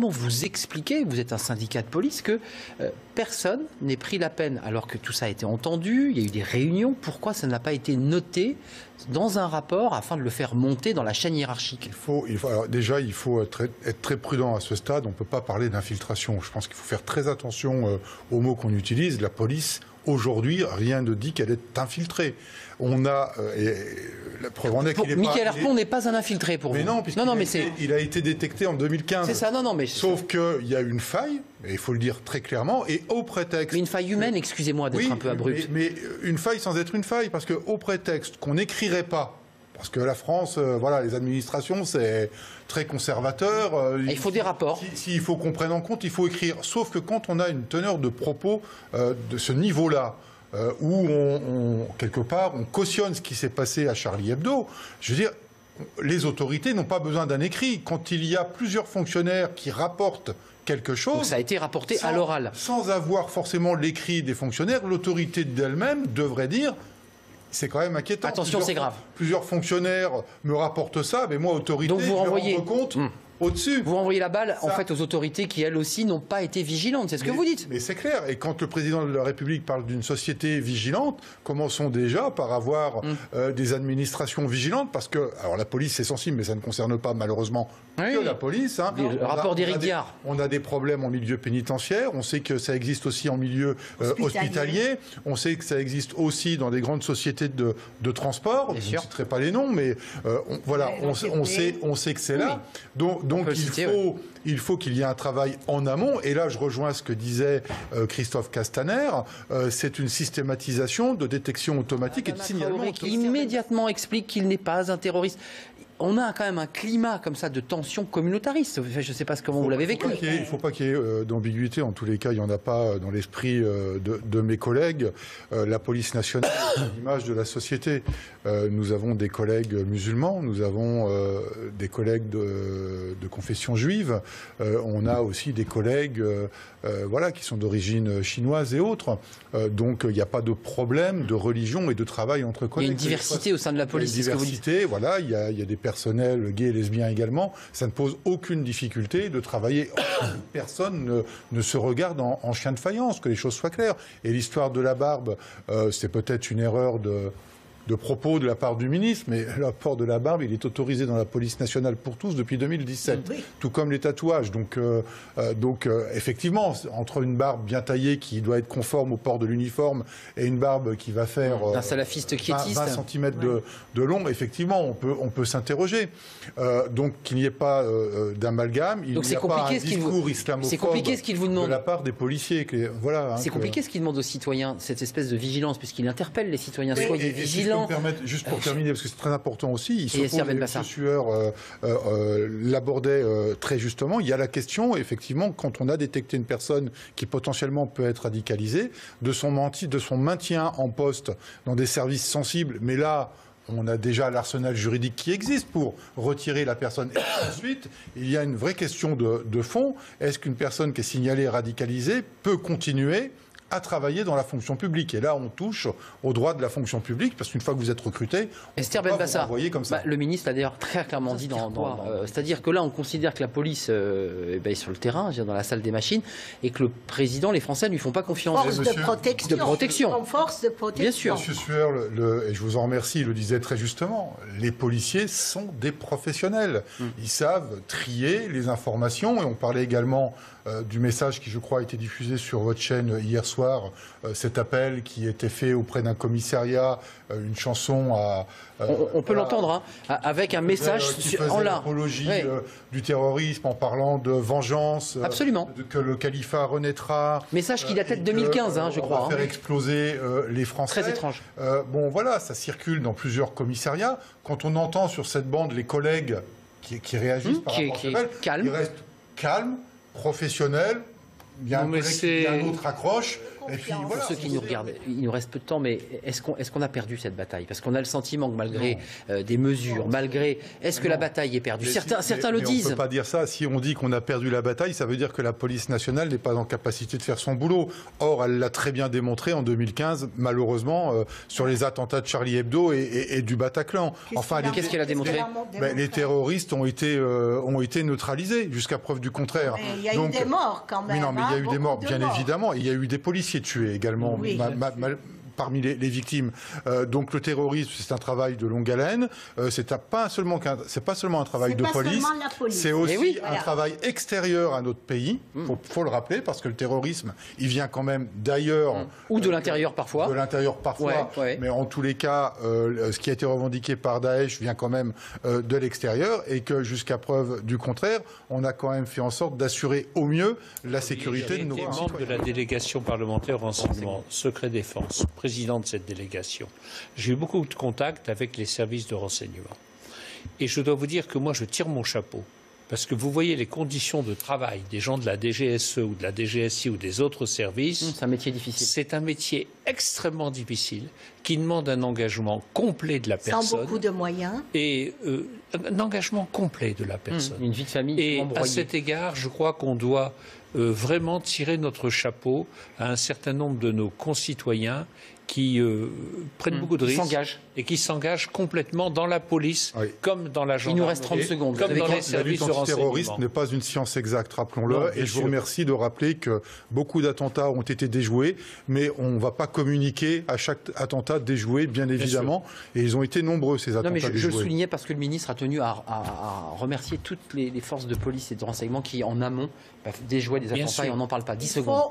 comment vous expliquez, vous êtes un syndicat de police, que personne n'ait pris la peine, alors que tout ça a été entendu, il y a eu des réunions, pourquoi ça n'a pas été noté dans un rapport afin de le faire monter dans la chaîne hiérarchique? Alors déjà, il faut être très prudent à ce stade. On ne peut pas parler d'infiltration. Je pense qu'il faut faire très attention aux mots qu'on utilise. La police, aujourd'hui, rien ne dit qu'elle est infiltrée. On a... la preuve en est qu'il est Mickaël Harpon n'est pas un infiltré pour vous. Mais non, puisqu'il a été détecté en 2015. C'est ça, mais... Sauf qu'il y a une faille, et il faut le dire très clairement, et au prétexte... Mais une faille humaine, excusez-moi d'être un peu abrupt. Mais une faille sans être une faille, parce qu'au prétexte qu'on n'écrirait pas, parce que la France, voilà, les administrations, c'est très conservateur. Il faut des rapports. S'il faut qu'on prenne en compte, il faut écrire. Sauf que quand on a une teneur de propos de ce niveau-là, où quelque part, on cautionne ce qui s'est passé à Charlie Hebdo, je veux dire, les autorités n'ont pas besoin d'un écrit. Quand il y a plusieurs fonctionnaires qui rapportent quelque chose... Donc ça a été rapporté à l'oral. Sans avoir forcément l'écrit des fonctionnaires, l'autorité d'elle-même devrait dire... C'est quand même inquiétant. Attention, c'est grave. Plusieurs fonctionnaires me rapportent ça, mais moi, autorité, donc vous renvoyez... je me rends compte au-dessus. Vous renvoyez la balle, en fait, aux autorités qui, elles aussi, n'ont pas été vigilantes. C'est ce que vous dites. Mais c'est clair. Et quand le président de la République parle d'une société vigilante, commençons déjà par avoir des administrations vigilantes, parce que, alors la police, c'est sensible, mais ça ne concerne pas, malheureusement, que la police. Hein. Le rapport d'Éric Diard. On a des problèmes en milieu pénitentiaire. On sait que ça existe aussi en milieu hospitalier. On sait que ça existe aussi dans des grandes sociétés de transport. Je ne citerai pas les noms, mais on sait que c'est là. Donc il faut qu'il y ait un travail en amont. Et là, je rejoins ce que disait Christophe Castaner. C'est une systématisation de détection automatique et de signalement qui immédiatement explique qu'il n'est pas un terroriste. On a quand même un climat comme ça de tension communautariste. Je ne sais pas comment vous l'avez vécu. Il ne faut pas qu'il y ait d'ambiguïté. En tous les cas, il n'y en a pas dans l'esprit de mes collègues. La police nationale, c'est l'image de la société. Nous avons des collègues musulmans, nous avons des collègues de confession juive. On a aussi des collègues qui sont d'origine chinoise et autres. Donc il n'y a pas de problème de religion et de travail entre collègues. Il y a une diversité au sein de la police. Il y a une diversité, voilà. Il y a des personnels gays et lesbiens également. Ça ne pose aucune difficulté de travailler. Personne ne se regarde en chien de faïence, que les choses soient claires. Et l'histoire de la barbe, c'est peut-être une erreur de propos de la part du ministre, mais le port de la barbe, il est autorisé dans la police nationale pour tous depuis 2017, tout comme les tatouages. Donc effectivement, entre une barbe bien taillée qui doit être conforme au port de l'uniforme et une barbe qui va faire un salafiste quiétiste, 20 cm de long, effectivement, on peut s'interroger. Donc qu'il n'y ait pas d'amalgame, il n'y a pas un discours islamophobe de la part des policiers. Voilà, c'est compliqué ce qu'il demande aux citoyens, cette espèce de vigilance, puisqu'il interpelle les citoyens. Soyez vigilants. Juste pour terminer, parce que c'est très important aussi, M. Sueur l'abordait très justement, il y a la question, effectivement, quand on a détecté une personne qui potentiellement peut être radicalisée, de son maintien en poste dans des services sensibles, mais là, on a déjà l'arsenal juridique qui existe pour retirer la personne. Et ensuite, il y a une vraie question de fond. Est-ce qu'une personne qui est signalée radicalisée peut continuer à travailler dans la fonction publique? Et là, on touche aux droits de la fonction publique, parce qu'une fois que vous êtes recruté, Esther Benbassa, comme ça. Le ministre l'a d'ailleurs très clairement dit c'est-à-dire que là, on considère que la police est sur le terrain, dans la salle des machines, et que le président, les Français ne lui font pas confiance. Force de protection. Force de protection. Bien sûr. Monsieur Sueur, et je vous en remercie, il le disait très justement, les policiers sont des professionnels. Ils savent trier les informations, et on parlait également du message qui, je crois, a été diffusé sur votre chaîne hier soir, cet appel qui était fait auprès d'un commissariat, une chanson à... on peut l'entendre, avec un message en l'apologie du terrorisme, en parlant de vengeance, absolument, que le califat renaîtra. Message qui datait de 2015, je crois. On va faire exploser les Français. Très étrange. Bon, voilà, ça circule dans plusieurs commissariats. Quand on entend sur cette bande les collègues qui réagissent par rapport à cet appel, ils restent calmes, professionnels. Il y a un collègue qui a un autre accroche. confiance. Pour ceux qui nous regardent, il nous reste peu de temps, mais est-ce qu'on a perdu cette bataille? Parce qu'on a le sentiment que malgré des mesures, est-ce que la bataille est perdue? Certains le disent. On ne peut pas dire ça. Si on dit qu'on a perdu la bataille, ça veut dire que la police nationale n'est pas en capacité de faire son boulot. Or, elle l'a très bien démontré en 2015, malheureusement, sur les attentats de Charlie Hebdo et du Bataclan. Qu'est-ce qu'elle a démontré? Les terroristes ont été neutralisés, jusqu'à preuve du contraire. Il y a eu des morts quand même. Oui, non, mais il y a eu des morts, bien évidemment. Il y a eu des policiers tués également. Oui, parmi les victimes. Donc le terrorisme, c'est un travail de longue haleine. C'est pas seulement un travail de police. C'est aussi un travail extérieur à notre pays. Faut le rappeler, parce que le terrorisme, il vient quand même d'ailleurs. Ou de l'intérieur parfois. De l'intérieur parfois. Ouais. Mais en tous les cas, ce qui a été revendiqué par Daesh vient quand même de l'extérieur, et que jusqu'à preuve du contraire, on a quand même fait en sorte d'assurer au mieux la sécurité de nos concitoyens. Membre de la délégation parlementaire renseignement, secret défense, président de cette délégation. J'ai eu beaucoup de contacts avec les services de renseignement. Et je dois vous dire que moi, je tire mon chapeau. Parce que vous voyez les conditions de travail des gens de la DGSE ou de la DGSI ou des autres services. C'est un métier difficile. C'est un métier extrêmement difficile qui demande un engagement complet de la personne. Sans beaucoup de moyens. Et un engagement complet de la personne. Une vie de famille. Et à cet égard, je crois qu'on doit vraiment tirer notre chapeau à un certain nombre de nos concitoyens qui prennent beaucoup de risques et qui s'engagent complètement dans la police comme dans la gendarmerie. Il nous reste 30 secondes. Comme dans les services de renseignement. La lutte antiterroriste n'est pas une science exacte, rappelons-le. Et je vous remercie de rappeler que beaucoup d'attentats ont été déjoués, mais on ne va pas communiquer à chaque attentat déjoué, bien évidemment. Et ils ont été nombreux, ces attentats déjoués. Je le soulignais parce que le ministre a tenu à remercier toutes les forces de police et de renseignement qui, en amont, déjouaient des attentats, et on n'en parle pas. 10 secondes.